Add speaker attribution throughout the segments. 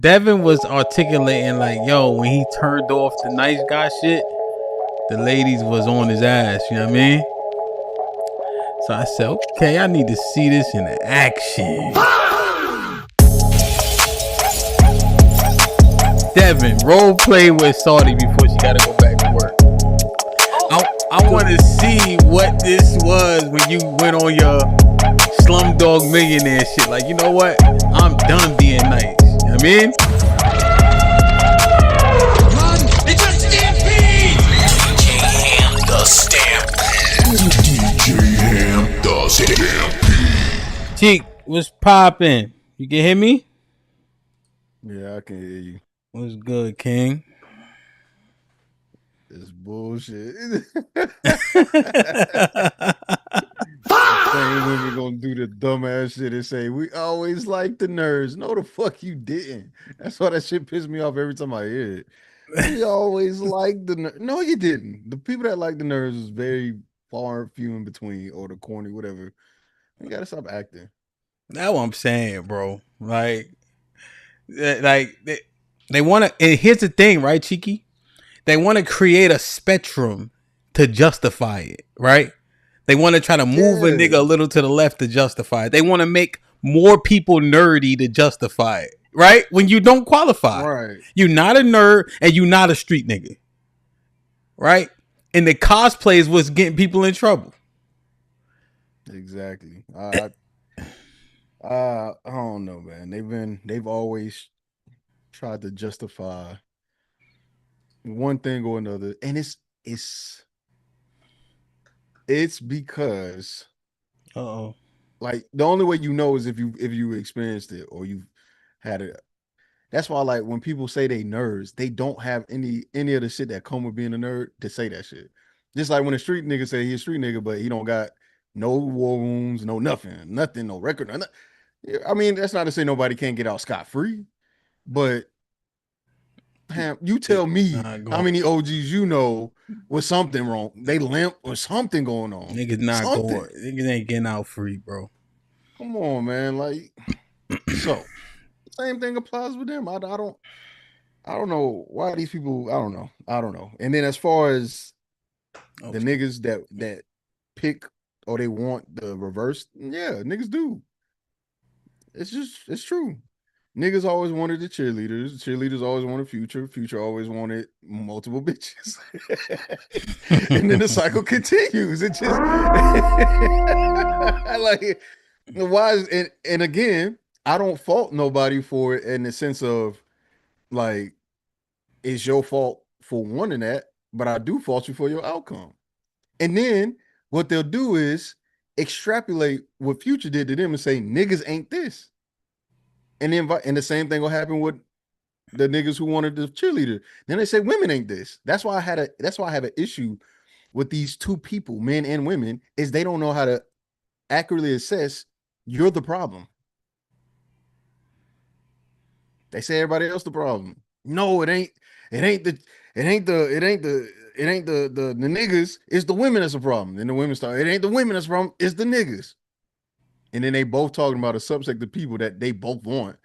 Speaker 1: Devin was articulating like, yo, when he turned off the nice guy shit, the ladies was on his ass. You know what I mean? So I said, okay, I need to see this in action. Devin, role play with Saudi before she got to go back to work. I want to see what this was when you went on your Slumdog Millionaire shit. Like, you know what? I'm done being nice. You know what I mean?
Speaker 2: Run! It's a stampede!
Speaker 3: DJ Ham the Stampede. DJ Ham the Stampede.
Speaker 1: Cheek, what's poppin'? You can hear me?
Speaker 4: Yeah, I can hear you.
Speaker 1: What's good, King?
Speaker 4: It's bullshit. Women gonna do the dumbass shit and say we always like the nerds. No, the fuck you didn't. That's why that shit pissed me off every time I hear it. We always like the nerds. No, you didn't. The people that like the nerds is very far and few in between, or the corny, whatever. You gotta stop acting.
Speaker 1: That's what I'm saying, bro. Like they want to. And here's the thing, right, Cheeky? They want to create a spectrum to justify it, right? They want to try to move a nigga a little to the left to justify it. They want to make more people nerdy to justify it, right? When you don't qualify.
Speaker 4: Right.
Speaker 1: You're not a nerd and you're not a street nigga, right? And the cosplays was getting people in trouble.
Speaker 4: Exactly. I don't know, man. They've always tried to justify one thing or another, and it's because like the only way you know is if you experienced it or you've had it. That's why, like, when people say they nerds, they don't have any of the shit that come with being a nerd to say that shit. Just like when a street nigga say he's a street nigga, but he don't got no war wounds, no nothing, no record. Nothing. I mean, that's not to say nobody can't get out scot-free, but you tell me how many OGs you know with something wrong. They limp or something going on.
Speaker 1: Niggas not going. Niggas ain't getting out free, bro.
Speaker 4: Come on, man. Like, so same thing applies with them. I don't know why these people. I don't know. And then as far as the niggas that pick or they want the reverse, yeah, niggas do. It's true. Niggas always wanted the cheerleaders. Cheerleaders always wanted Future. Future always wanted multiple bitches. And then the cycle continues. It just like why is and again, I don't fault nobody for it in the sense of like it's your fault for wanting that, but I do fault you for your outcome. And then what they'll do is extrapolate what Future did to them and say niggas ain't this. And then and the same thing will happen with the niggas who wanted the cheerleader. Then they say women ain't this. That's why I have an issue with these two people, men and women, is they don't know how to accurately assess you're the problem. They say everybody else the problem. No, it ain't the niggas. It's the women that's a problem. Then the women start. It ain't the women that's a problem. It's the niggas. And then they both talking about a subsect of people that they both want,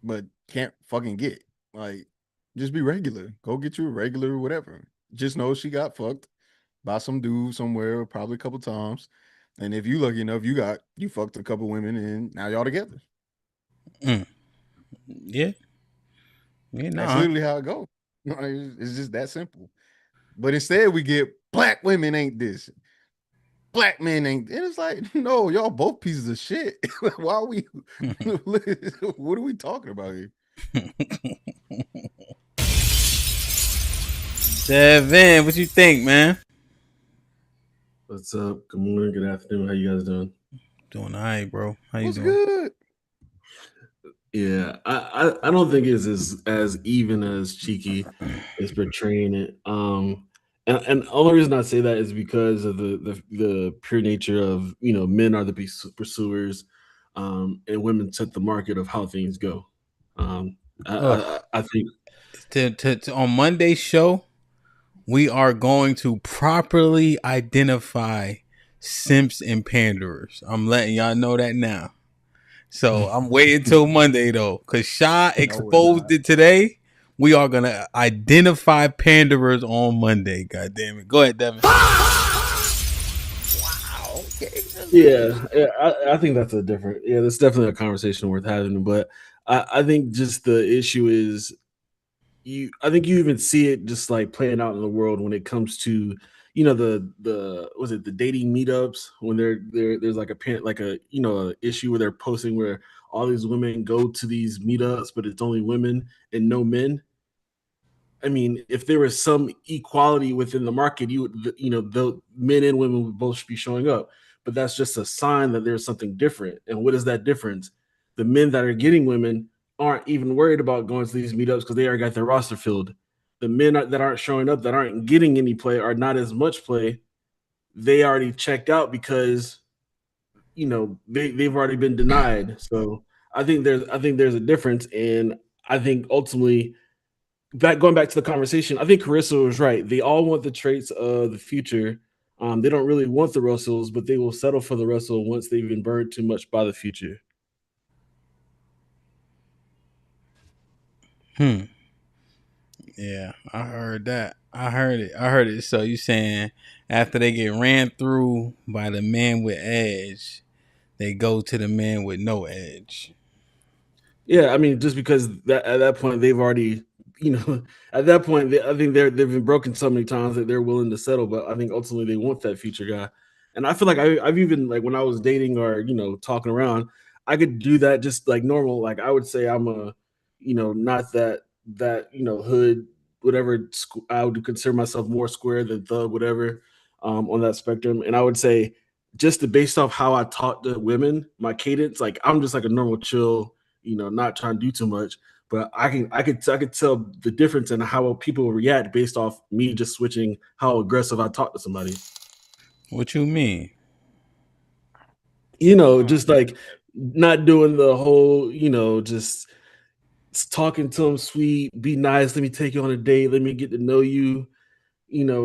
Speaker 4: but can't fucking get. Like, just be regular. Go get you a regular or whatever. Just know she got fucked by some dude somewhere, probably a couple times. And if you lucky enough, you fucked a couple women and now y'all together.
Speaker 1: Yeah.
Speaker 4: That's literally how it goes. It's just that simple. But instead we get black women ain't this. Black men ain't, and it's like, no, y'all both pieces of shit. Why are we what are we talking about here?
Speaker 1: Devin, what you think, man?
Speaker 5: What's up? Good morning, good afternoon. How you guys doing?
Speaker 1: Doing all right, bro. How you
Speaker 4: What's
Speaker 1: doing?
Speaker 4: Good.
Speaker 5: Yeah, I don't think it's as even as Cheeky is portraying it. And the only reason I say that is because of the pure nature of, men are the pursuers, and women set the market of how things go. I think
Speaker 1: to on Monday's show, we are going to properly identify simps and panderers. I'm letting y'all know that now. So I'm waiting till Monday though, because Sha
Speaker 4: No, we're
Speaker 1: exposed
Speaker 4: not.
Speaker 1: it today. We are gonna identify panderers on Monday. God damn it. Go ahead, Devin.
Speaker 4: Okay.
Speaker 5: I think that's a different. Yeah, that's definitely a conversation worth having. But I think just the issue is I think you even see it just like playing out in the world when it comes to the was it the dating meetups when there's like a like a a issue where they're posting where all these women go to these meetups but it's only women and no men. I mean, if there was some equality within the market, you would, the men and women would both be showing up. But that's just a sign that there's something different. And what is that difference? The men that are getting women aren't even worried about going to these meetups because they already got their roster filled. The men that aren't showing up, that aren't getting any play, or not as much play, they already checked out because they've already been denied. So I think there's a difference, and I think ultimately going back to the conversation, I think Carissa was right. They all want the traits of the future. They don't really want the Russells, but they will settle for the Russell once they've been burned too much by the future.
Speaker 1: Hmm. Yeah, I heard that. I heard it. I heard it. So you saying after they get ran through by the man with edge, they go to the man with no edge.
Speaker 5: Yeah, I mean, just because at that point they've already, you know, at that point I think they've been broken so many times that they're willing to settle. But I think ultimately they want that future guy, and I feel like I've even like when I was dating or talking around, I could do that just like normal. Like I would say I'm a, not that hood whatever. I would consider myself more square than thug whatever, on that spectrum, and I would say just based off how I talk to women, my cadence, like I'm just like a normal chill, not trying to do too much. But I could tell the difference in how people react based off me just switching how aggressive I talk to somebody.
Speaker 1: What you mean?
Speaker 5: Just like not doing the whole, just talking to them sweet, be nice, let me take you on a date, let me get to know you,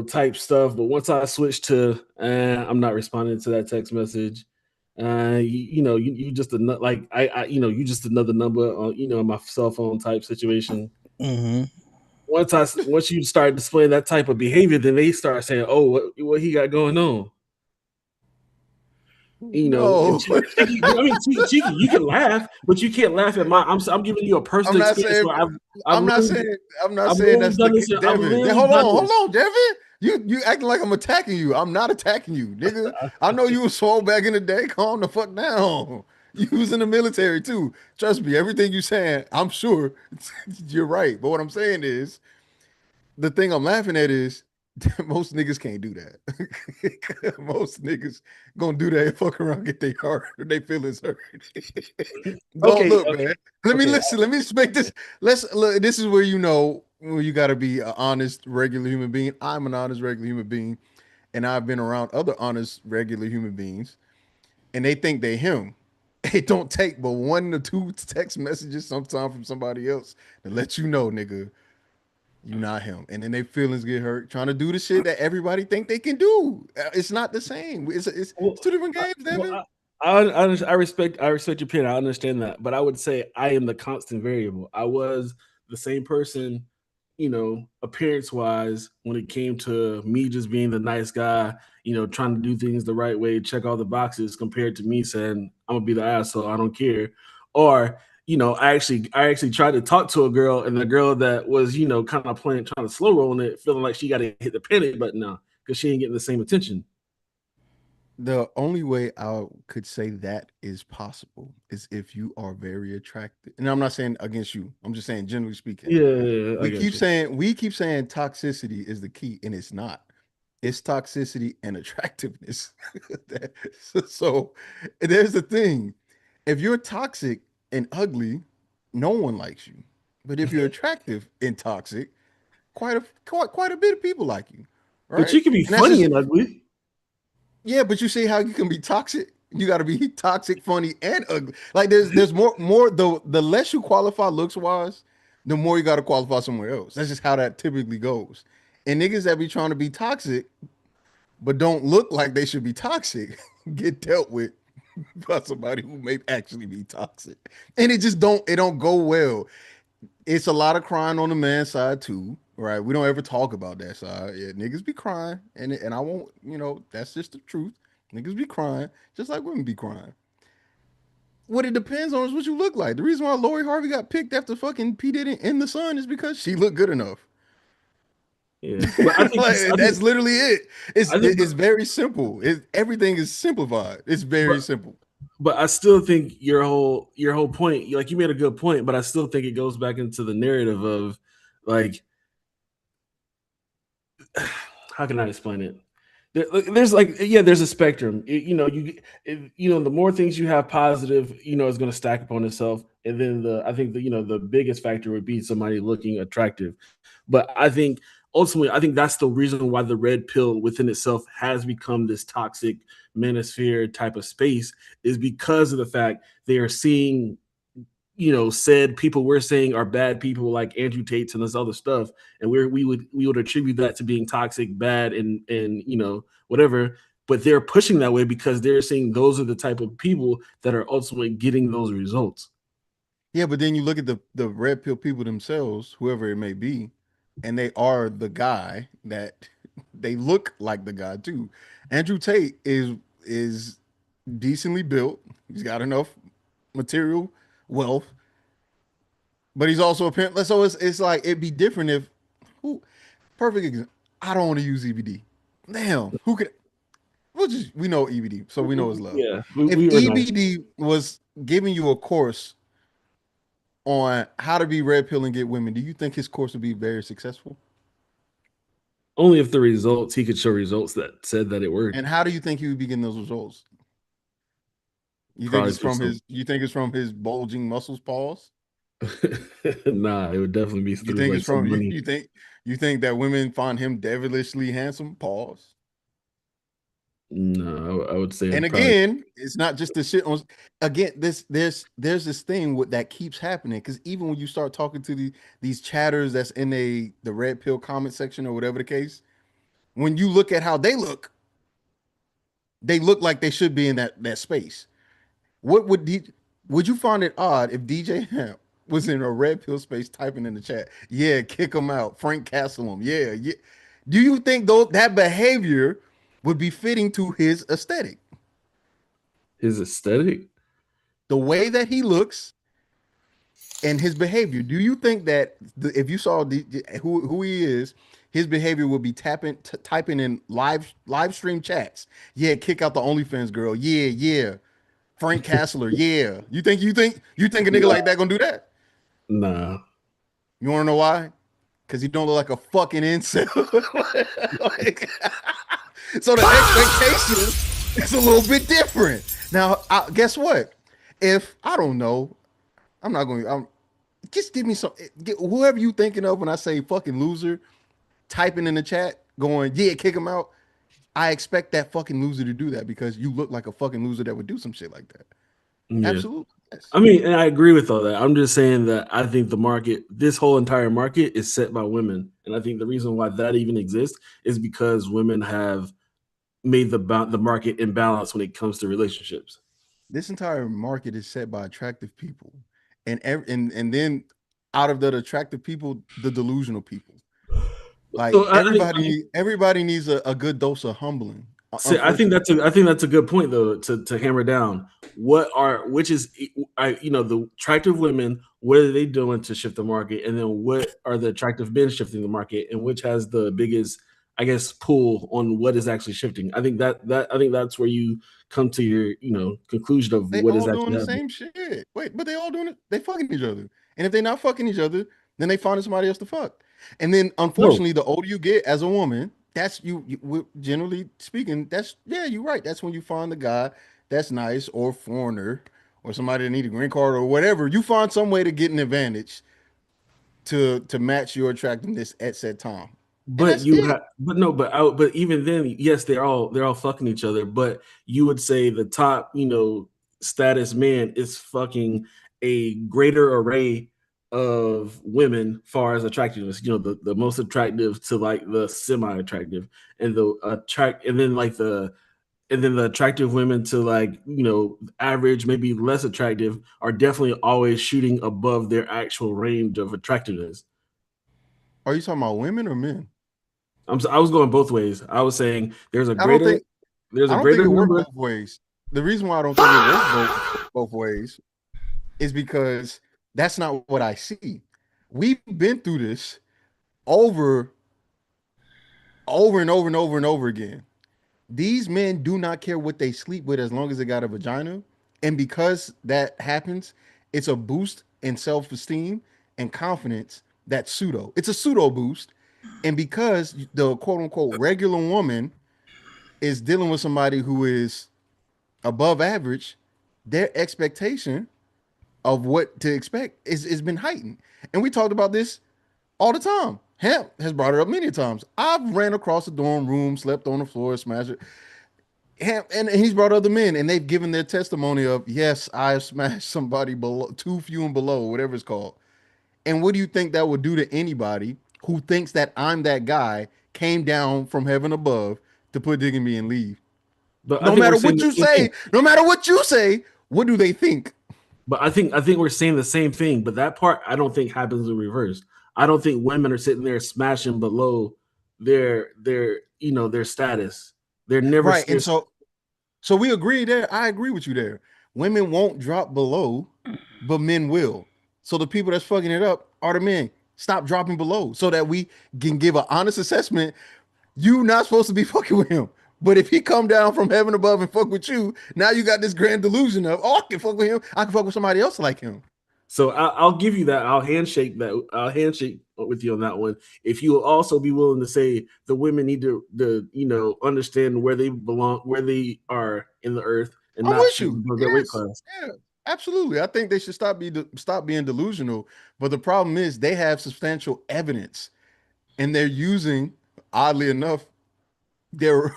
Speaker 5: type stuff. But once I switch to, I'm not responding to that text message. You just like you just another number on my cell phone type situation.
Speaker 1: Mm-hmm.
Speaker 5: Once you start displaying that type of behavior, then they start saying, "Oh, what he got going on?" And
Speaker 4: No,
Speaker 5: Cheeky, you can laugh, but you can't laugh at my. I'm giving you a
Speaker 4: I'm
Speaker 5: personal
Speaker 4: not
Speaker 5: experience
Speaker 4: saying.
Speaker 5: where I've
Speaker 4: I'm not
Speaker 5: literally
Speaker 4: saying. I'm not
Speaker 5: I've
Speaker 4: saying
Speaker 5: literally
Speaker 4: that's the
Speaker 5: done this. I've
Speaker 4: Devin.
Speaker 5: literally
Speaker 4: Hold
Speaker 5: done
Speaker 4: on, hold
Speaker 5: this.
Speaker 4: on, Devin. You acting like I'm attacking you. I'm not attacking you, nigga. I know you was swole back in the day. Calm the fuck down. You was in the military too. Trust me, everything you saying, I'm sure you're right. But what I'm saying is, the thing I'm laughing at is most niggas can't do that. Most niggas gonna do that and fuck around, get their heart, their feelings hurt. Don't
Speaker 5: Okay,
Speaker 4: look,
Speaker 5: okay,
Speaker 4: man. Let me
Speaker 5: okay.
Speaker 4: listen. Let me make this. Let's look. This is where where you got to be an honest, regular human being. I'm an honest, regular human being, and I've been around other honest, regular human beings, and they think they him. It don't take but one or two text messages sometime from somebody else to let you know, nigga, you not him. And then their feelings get hurt trying to do the shit that everybody think they can do. It's not the same. It's
Speaker 5: Well,
Speaker 4: two different
Speaker 5: I,
Speaker 4: games,
Speaker 5: well,
Speaker 4: Devin.
Speaker 5: I respect your opinion. I understand that, but I would say I am the constant variable. I was the same person, appearance wise, when it came to me just being the nice guy, trying to do things the right way, check all the boxes, compared to me saying I'm gonna be the asshole, I don't care, or I actually tried to talk to a girl, and the girl that was kind of playing, trying to slow rolling it, feeling like she got to hit the panic button now because she ain't getting the same attention.
Speaker 4: The only way I could say that is possible is if you are very attractive. And I'm not saying against you. I'm just saying generally speaking.
Speaker 5: Yeah, I got you.
Speaker 4: We keep saying toxicity is the key, and it's not. It's toxicity and attractiveness. So there's the thing. If you're toxic and ugly, no one likes you. But if you're attractive and toxic, quite a bit of people like you.
Speaker 5: But
Speaker 4: Right?
Speaker 5: you can be
Speaker 4: And that's
Speaker 5: funny
Speaker 4: just
Speaker 5: and ugly.
Speaker 4: yeah, but you see how you can be toxic? You got to be toxic, funny, and ugly. Like there's more the less you qualify looks wise, the more you got to qualify somewhere else. That's just how that typically goes. And niggas that be trying to be toxic but don't look like they should be toxic get dealt with. by somebody who may actually be toxic. And it don't go well. It's a lot of crying on the man side too, right? We don't ever talk about that side. Yeah, niggas be crying, and I won't, that's just the truth. Niggas be crying, just like women be crying. What it depends on is what you look like. The reason why Lori Harvey got picked after fucking P Diddy in the Sun is because she looked good enough.
Speaker 5: Yeah, but I think
Speaker 4: Like, that's literally it. It's
Speaker 5: I think,
Speaker 4: it's very simple. Everything is simplified. It's very simple.
Speaker 5: but I still think your whole point, like you made a good point, but I still think it goes back into the narrative of like, how can I explain it? There's like, yeah, there's a spectrum. The more things you have positive, is going to stack upon itself, and then I think the biggest factor would be somebody looking attractive. But I think ultimately, I think that's the reason why the red pill within itself has become this toxic manosphere type of space, is because of the fact they are seeing, said people we're saying are bad people like Andrew Tate's and this other stuff, and we would attribute that to being toxic, bad, and whatever. But they're pushing that way because they're saying those are the type of people that are ultimately getting those results.
Speaker 4: Yeah, but then you look at the red pill people themselves, whoever it may be, and they are the guy that they look like the guy too. Andrew Tate is decently built. He's got enough material wealth, but he's also a parent. So it's like it'd be different if who perfect example. I don't want to use EBD. Damn, who could we know EBD, so we know his love.
Speaker 5: Yeah,
Speaker 4: If
Speaker 5: we were nice.
Speaker 4: EBD was giving you a course on how to be red pill and get women, do you think his course would be very successful?
Speaker 5: Only if he could show results that said that it worked.
Speaker 4: And how do you think he would be getting those results? You think
Speaker 5: Probably
Speaker 4: it's from his bulging muscles pause?
Speaker 5: Nah, it would definitely be
Speaker 4: You
Speaker 5: through
Speaker 4: think
Speaker 5: like
Speaker 4: it's
Speaker 5: some
Speaker 4: from
Speaker 5: money.
Speaker 4: you think that women find him devilishly handsome? Pause.
Speaker 5: No, I would say
Speaker 4: And
Speaker 5: it'd probably.
Speaker 4: again, it's not just the shit on. Again, there's this thing that keeps happening because even when you start talking to these chatters that's in the red pill comment section or whatever the case, when you look at how they look like they should be in that space. What would you find it odd if DJ Hamp was in a red pill space typing in the chat? Yeah, kick him out. Frank Castle him. Yeah, yeah. Do you think though that behavior would be fitting to his aesthetic?
Speaker 5: His aesthetic?
Speaker 4: The way that he looks and his behavior. Do you think that if you saw who he is, his behavior would be typing in live stream chats? Yeah, kick out the OnlyFans girl. Yeah, yeah. Frank Castler. Yeah. You think a nigga
Speaker 5: Nah.
Speaker 4: like that gonna do that?
Speaker 5: Nah.
Speaker 4: You want to know why? Because he don't look like a fucking incel. Like, so the expectation is a little bit different. Now, guess what? If I don't know, I'm not going. Just give me some. Whoever you thinking of when I say fucking loser, typing in the chat, going yeah, kick him out. I expect that fucking loser to do that because you look like a fucking loser that would do some shit like that.
Speaker 5: Yeah.
Speaker 4: Absolutely. Yes.
Speaker 5: I mean, and I agree with all that. I'm just saying that I think this whole entire market is set by women. And I think the reason why that even exists is because women have made the market imbalance when it comes to relationships.
Speaker 4: This entire market is set by attractive people, and then out of the attractive people, the delusional people. Like
Speaker 5: So
Speaker 4: everybody needs a good dose of humbling.
Speaker 5: I think
Speaker 4: Unfortunately,
Speaker 5: that's a good point though to hammer down. The attractive women, what are they doing to shift the market, and then what are the attractive men shifting the market, and which has the biggest, I guess, pull on what is actually shifting. I think that's where you come to your conclusion of
Speaker 4: they
Speaker 5: what is
Speaker 4: all doing
Speaker 5: actually
Speaker 4: the
Speaker 5: happening.
Speaker 4: same shit. Wait, but they all doing it. They fucking each other. And if they're not fucking each other, then they find somebody else to fuck. And then,
Speaker 5: No,
Speaker 4: unfortunately, the older you get as a woman, that's generally speaking. That's yeah, you're right. That's when you find the guy that's nice or foreigner or somebody that need a green card or whatever. You find some way to get an advantage to match your attractiveness at said time, and
Speaker 5: but
Speaker 4: that's it.
Speaker 5: but even then, yes, they're all fucking each other. But you would say the top, status man is fucking a greater array of women far as attractiveness. The most attractive to like the semi attractive, and the attract, and then like and then the attractive women to like, you know, average, maybe less attractive, are definitely always shooting above their actual range of attractiveness.
Speaker 4: Are you talking about women or men?
Speaker 5: I was going both ways. I was saying there's a
Speaker 4: I don't
Speaker 5: greater
Speaker 4: think it worked
Speaker 5: number.
Speaker 4: both ways. The reason why I don't think it works both ways is because that's not what I see. We've been through this over and over and over and over again. These men do not care what they sleep with as long as they got a vagina. And because that happens, it's a boost in self-esteem and confidence that's pseudo. It's a pseudo boost. And because the quote unquote regular woman is dealing with somebody who is above average, their expectation of what to expect is been heightened. And we talked about this all the time. Hamp has brought it up many times. I've ran across the dorm room, slept on the floor, smashed it. Hamp, and he's brought other men, and they've given their testimony of, yes, I have smashed somebody below, too few and below, whatever it's called. And what do you think that would do to anybody who thinks that I'm that guy, came down from heaven above to put dick in me and leave?
Speaker 5: But
Speaker 4: No matter what you say, what do they think?
Speaker 5: But I think we're saying the same thing. But that part I don't think happens in reverse. I don't think women are sitting there smashing below their you know, their status. They're never
Speaker 4: right. And so we agree there. I agree with you there. Women won't drop below, but men will. So the people that's fucking it up are the men. Stop dropping below so that we can give an honest assessment. You not supposed to be fucking with him. But if he come down from heaven above and fuck with you, now you got this grand delusion of, oh, I can fuck with him. I can fuck with somebody else like him.
Speaker 5: So I'll give you that. I'll handshake with you on that one. If you will also be willing to say the women need to you know, understand where they belong, where they are in the earth, and
Speaker 4: I'm
Speaker 5: not
Speaker 4: with
Speaker 5: shoot
Speaker 4: you.
Speaker 5: above their weight class.
Speaker 4: Yeah, absolutely. I think they should stop being delusional. But the problem is they have substantial evidence, and they're using, oddly enough, their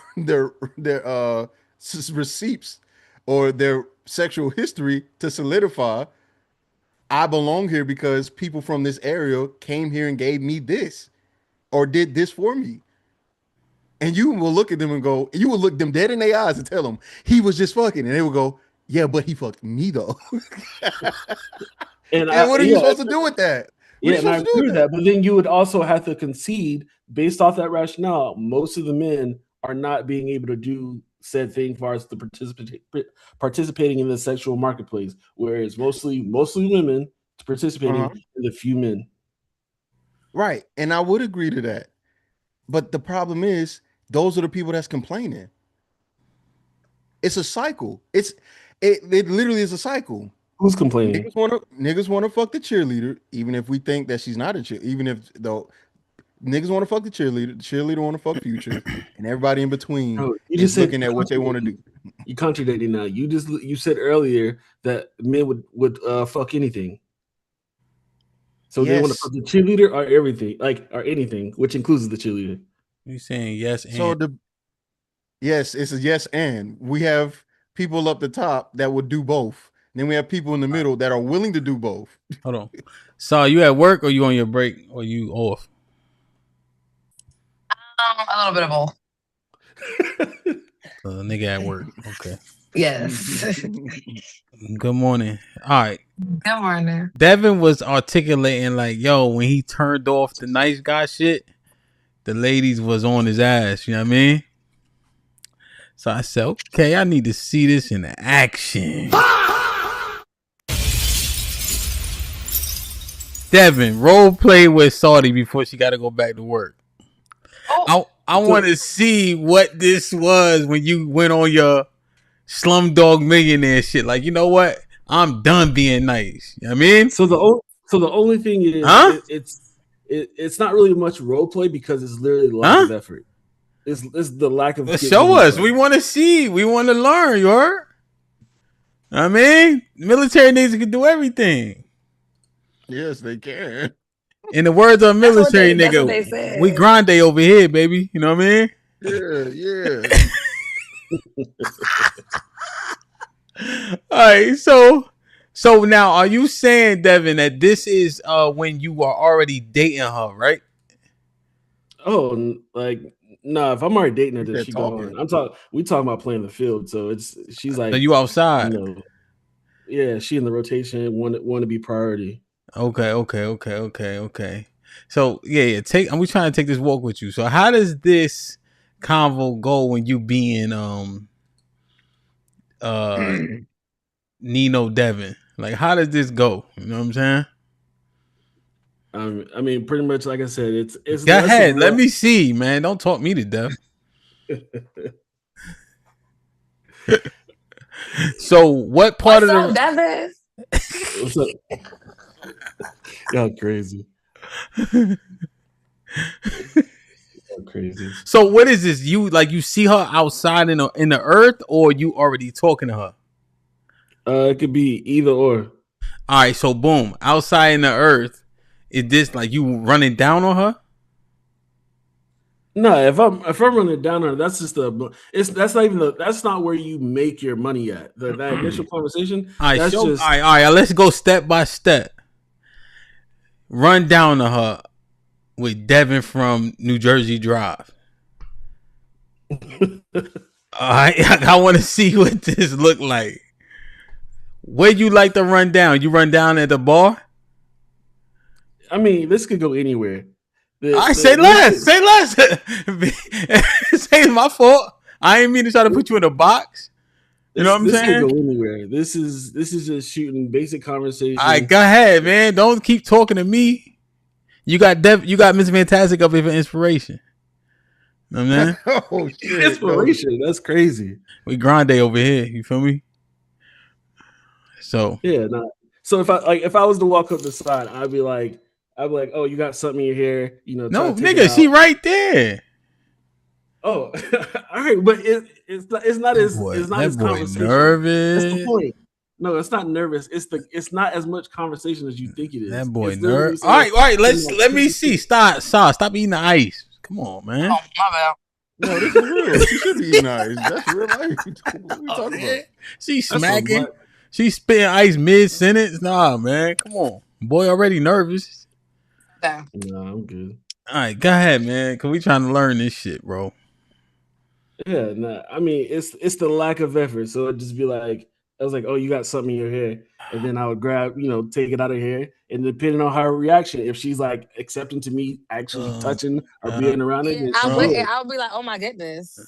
Speaker 4: receipts or their sexual history to solidify I belong here because people from this area came here and gave me this or did this for me. And you will look at them and go, you will look them dead in their eyes and tell them he was just fucking, and they will go, yeah, but he fucked me though. And what are you supposed to do with that?
Speaker 5: Yeah, and I agree with that. But then you would also have to concede, based off that rationale, most of the men are not being able to do said thing as far as the participating in the sexual marketplace, whereas mostly women participating in the few men.
Speaker 4: Right. And I would agree to that. But the problem is those are the people that's complaining. It's a cycle. It literally is a cycle.
Speaker 5: Who's complaining?
Speaker 4: Niggas want to fuck the cheerleader, even if we think that she's not a cheerleader. Even if though niggas want to fuck the cheerleader want to fuck Future, and everybody in between is looking at what they want to do.
Speaker 5: You contradicting now. You said earlier that men would fuck anything. So yes. They want to fuck the cheerleader or everything, or anything, which includes the cheerleader.
Speaker 1: You saying yes and
Speaker 4: so yes, it's a yes and. We have people up the top that would do both. Then we have people in the middle that are willing to do both.
Speaker 1: Hold on. So you at work or you on your break or you off?
Speaker 6: A little bit of both.
Speaker 1: Nigga at work. Okay.
Speaker 6: Yes.
Speaker 1: Good morning. All right.
Speaker 6: Good morning.
Speaker 1: Devin was articulating like, yo, when he turned off the nice guy shit, the ladies was on his ass. You know what I mean? So I said, okay, I need to see this in action. Devin, role play with Saudi before she got to go back to work. Oh, I want to see what this was when you went on your Slumdog Millionaire shit. Like, you know what? I'm done being nice. You know what I mean?
Speaker 5: So the only thing is, it's not really much role play because it's literally lack of effort. It's the lack of.
Speaker 1: Show us. We want to see. We want to learn. You heard? I mean, military niggas can do everything.
Speaker 4: Yes, they can.
Speaker 1: In the words of a military nigga, we grande over here, baby. You know what I mean?
Speaker 4: Yeah.
Speaker 1: All right, so now are you saying, Devin, that this is when you are already dating her, right?
Speaker 5: Oh, like No, if I'm already dating her,
Speaker 4: You
Speaker 5: then
Speaker 4: said
Speaker 5: she
Speaker 4: talking.
Speaker 5: gone. We talking about playing the field, so she's like,
Speaker 1: So you outside?
Speaker 5: Yeah, she in the rotation. Want to be priority.
Speaker 1: Okay. So yeah. We trying to take this walk with you. So how does this convo go when you being uh Nino Devin? Like, how does this go? You know what I'm saying?
Speaker 5: I mean, pretty much like I said, it's
Speaker 1: Go
Speaker 5: less of
Speaker 1: ahead. Let me see, man. Don't talk me to death. So what part
Speaker 6: What's
Speaker 1: of
Speaker 6: up, Devin?
Speaker 5: What's up? Y'all crazy. Y'all crazy.
Speaker 1: So what is this? You see her outside in the earth, or you already talking to her?
Speaker 5: It could be either or.
Speaker 1: All right, so boom, outside in the earth, is this like you running down on her?
Speaker 5: No, if I'm running down on her, that's just that's not where you make your money at. That initial conversation.
Speaker 1: All right,
Speaker 5: That's just
Speaker 1: all right. Let's go step by step. Run down to her with Devin from New Jersey Drive. All right, I want to see what this look like. Where you like to run down? You run down at the bar?
Speaker 5: I mean, this could go anywhere.
Speaker 1: Say less. Say less. Say it's my fault. I ain't mean to try to put you in a box. You know what I'm saying?
Speaker 5: This could go anywhere. This is just shooting basic conversation.
Speaker 1: All right, go ahead, man. Don't keep talking to me. You got Miss Fantastic up here for inspiration. You know what I mean?
Speaker 4: Oh shit!
Speaker 5: Inspiration. That's crazy.
Speaker 1: We grande over here. You feel me? So
Speaker 5: yeah. Nah. So if I was to walk up the side, I'd be like, oh, you got something in your hair,
Speaker 1: no, nigga, she right there.
Speaker 5: Oh, all right, but it's not as conversation.
Speaker 1: Nervous.
Speaker 5: That's the point. No, it's not nervous. It's not as much conversation as you think it is.
Speaker 1: That boy nervous. All right. Let me see. Stop eating the ice. Come on, man.
Speaker 6: Oh, my bad.
Speaker 4: No, this is real. She should be nice. That's real life. What we talking about?
Speaker 1: She smacking. She spitting ice mid sentence. Nah, man. Come on, boy. Already nervous.
Speaker 6: Yeah.
Speaker 5: No, I'm good.
Speaker 1: All right, go ahead, man. Cause we trying to learn this shit, bro.
Speaker 5: Yeah, nah. I mean, it's the lack of effort. So it'd just be like, I was like, oh, you got something in your hair. And then I would grab, take it out of here. And depending on her reaction, if she's like accepting to me actually touching or being around it,
Speaker 6: I'll be like, oh my goodness.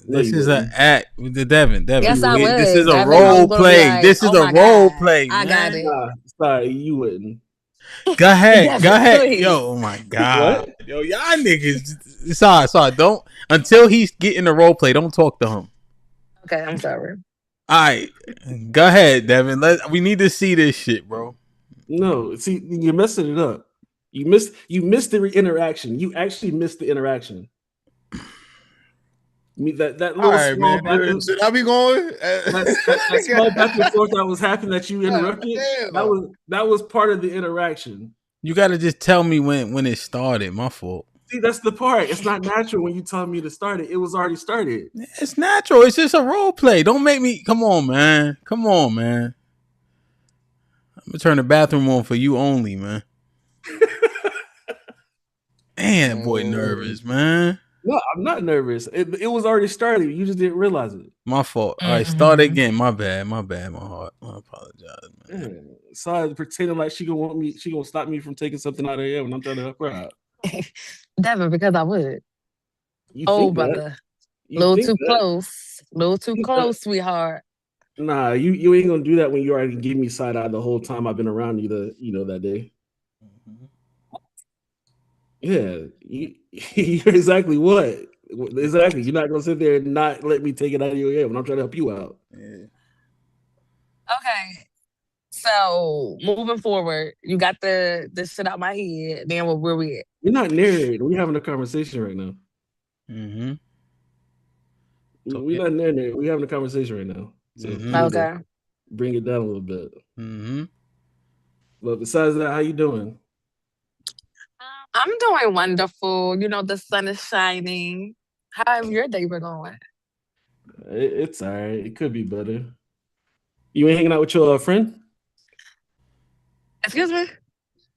Speaker 1: This is an act with the Devin.
Speaker 6: Yes, I would.
Speaker 1: This is a role play.
Speaker 6: Like,
Speaker 1: this is a role play.
Speaker 6: I got it.
Speaker 5: Sorry, you wouldn't.
Speaker 1: Go ahead. Go ahead. Yo, oh my God. What? Yo, y'all niggas. Sorry. Don't, until he's getting the role play, don't talk to him.
Speaker 6: Okay, I'm sorry.
Speaker 1: All right. Go ahead, Devin. We need to see this shit, bro.
Speaker 5: No, see, you're messing it up. You missed the interaction. You actually missed the interaction. That little
Speaker 4: all right,
Speaker 5: small
Speaker 4: man. Should I be going?
Speaker 5: That small back and forth that was happening that you interrupted. That was part of the interaction.
Speaker 1: You got to just tell me when it started. My fault.
Speaker 5: See, that's the part. It's not natural when you tell me to start it. It was already started.
Speaker 1: It's natural. It's just a role play. Don't make me. Come on, man. I'm gonna turn the bathroom on for you only, man. Man, boy, nervous, man.
Speaker 5: No, I'm not nervous. It was already started. You just didn't realize it.
Speaker 1: My fault. All right, start again. My bad. My heart. I apologize, man.
Speaker 5: Sorry, pretending like she gonna stop me from taking something out of here when I'm trying to help her out.
Speaker 6: Never, because I would. Brother. A little too close, sweetheart.
Speaker 5: Nah, you ain't gonna do that when you already give me side eye the whole time I've been around you that day. Yeah, you're exactly what? Exactly. You're not gonna sit there and not let me take it out of your head when I'm trying to help you out.
Speaker 1: Yeah.
Speaker 6: Okay. So moving forward, you got the shit out my head. Then where we at?
Speaker 5: We're not narrating. We're having a conversation right now.
Speaker 1: Mm-hmm.
Speaker 5: We're not narrating. We're having a conversation right now. So
Speaker 6: okay.
Speaker 5: Bring it down a little bit.
Speaker 1: Mm-hmm.
Speaker 5: But besides that, how you doing?
Speaker 6: I'm doing wonderful. The sun is shining. How have your day been going?
Speaker 5: It's all right. It could be better. You ain't hanging out with your friend?
Speaker 6: Excuse me?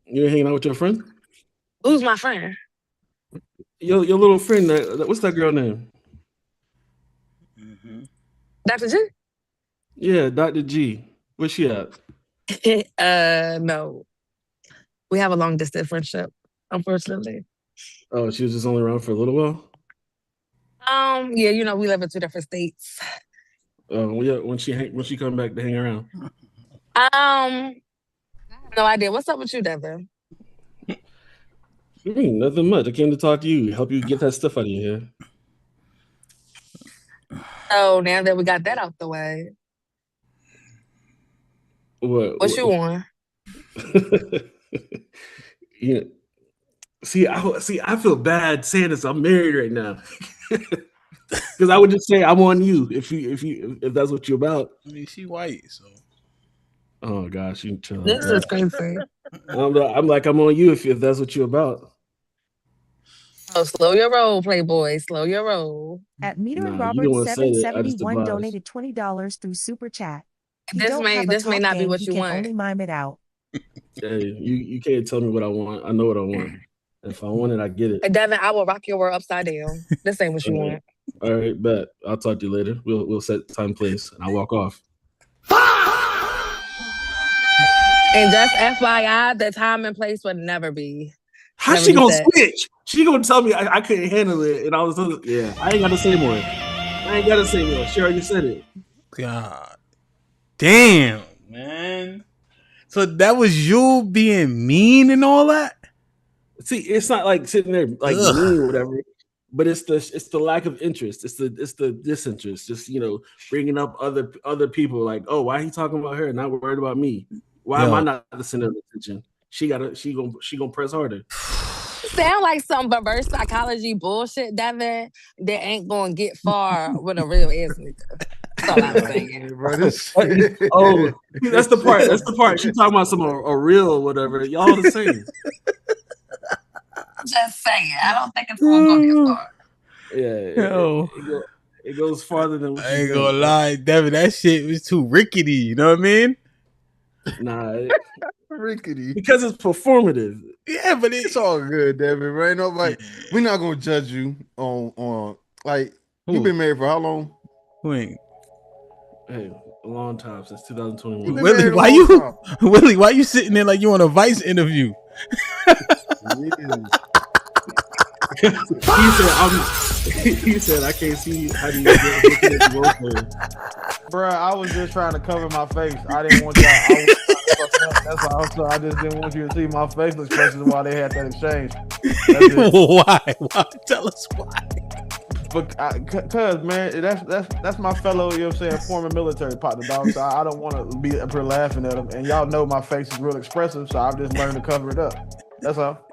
Speaker 5: You ain't hanging out with your friend?
Speaker 6: Who's my friend?
Speaker 5: Your little friend, what's that girl name?
Speaker 6: Dr. G?
Speaker 5: Yeah, Dr. G. Where's she at?
Speaker 6: No. We have a long distance friendship, unfortunately.
Speaker 5: Oh, she was just only around for a little while.
Speaker 6: Yeah, you know, we live in 2 different states.
Speaker 5: Yeah, when she come back to hang around.
Speaker 6: No idea. What's up with you, Devin?
Speaker 5: Nothing much. I came to talk to you, help you get that stuff out of your hair.
Speaker 6: So now that we got that out the way, what you want?
Speaker 5: Yeah. See, I feel bad saying this. I'm married right now. Because I would just say I'm on you if that's what you're about.
Speaker 1: I mean, she white, so.
Speaker 5: Oh gosh, you can chill.
Speaker 6: This is crazy.
Speaker 5: I'm like I'm on you if that's what you're about.
Speaker 6: Oh, slow your roll, Playboy. Slow your roll.
Speaker 7: At Meter and
Speaker 5: Nah, you
Speaker 7: Robert
Speaker 5: don't wanna say it. I just
Speaker 7: 771
Speaker 5: advise.
Speaker 7: donated $20 through Super Chat. He
Speaker 6: This
Speaker 7: don't
Speaker 6: may
Speaker 7: have a
Speaker 6: this may
Speaker 7: talk
Speaker 6: not be
Speaker 7: game,
Speaker 6: what
Speaker 7: he
Speaker 6: you
Speaker 7: can
Speaker 6: want.
Speaker 7: only mime it out.
Speaker 5: Hey, you can't tell me what I want. I know what I want. If I want it, I get it.
Speaker 6: Devin, I will rock your world upside down. This ain't what you
Speaker 5: All right.
Speaker 6: want.
Speaker 5: All right, bet. I'll talk to you later. We'll set time, place, and I'll walk off.
Speaker 6: And just FYI, the time and place would never be.
Speaker 5: How's
Speaker 6: Never
Speaker 5: she
Speaker 6: be
Speaker 5: gonna
Speaker 6: set.
Speaker 5: switch? She gonna tell me I couldn't handle it, and I was yeah. I ain't gotta say more. She already said it.
Speaker 1: God damn, man. So that was you being mean and all that?
Speaker 5: See, it's not like sitting there like
Speaker 1: Ugh.
Speaker 5: mean or whatever, but it's the lack of interest. It's the disinterest. Just bringing up other people like, oh, why are he talking about her, not worried about me? Why am I not the center of attention? She gonna press harder.
Speaker 6: Sound like some reverse psychology bullshit, Devin, that ain't gonna get far with a real ass nigga. That's all I'm saying.
Speaker 5: Oh, that's the part. That's the part. She talking about some a real or whatever. Y'all the same.
Speaker 6: Just saying. I don't think it's gonna go that far.
Speaker 5: Yeah, it goes farther than what
Speaker 1: I ain't gonna lie, Devin, that shit was too rickety, you know what I mean?
Speaker 5: Nah,
Speaker 4: rickety.
Speaker 5: Because it's performative.
Speaker 1: Yeah, but
Speaker 4: it's all good, Devin. Right? Nobody, we're not gonna judge you on like you've been married for how long?
Speaker 1: Wait.
Speaker 5: Hey, a long time, since 2021.
Speaker 1: Willie, why you sitting there like you on a Vice interview?
Speaker 5: He said I can't see how do you get
Speaker 8: Bruh, I was just trying to cover my face. I didn't want y'all. That's why I just didn't want you to see my facial expressions while they had that exchange.
Speaker 1: Why? Tell us why.
Speaker 8: Because man, that's my fellow, you know what I'm saying, former military partner, dog. So I don't want to be up here laughing at him. And y'all know my face is real expressive, so I've just learned to cover it up. That's all.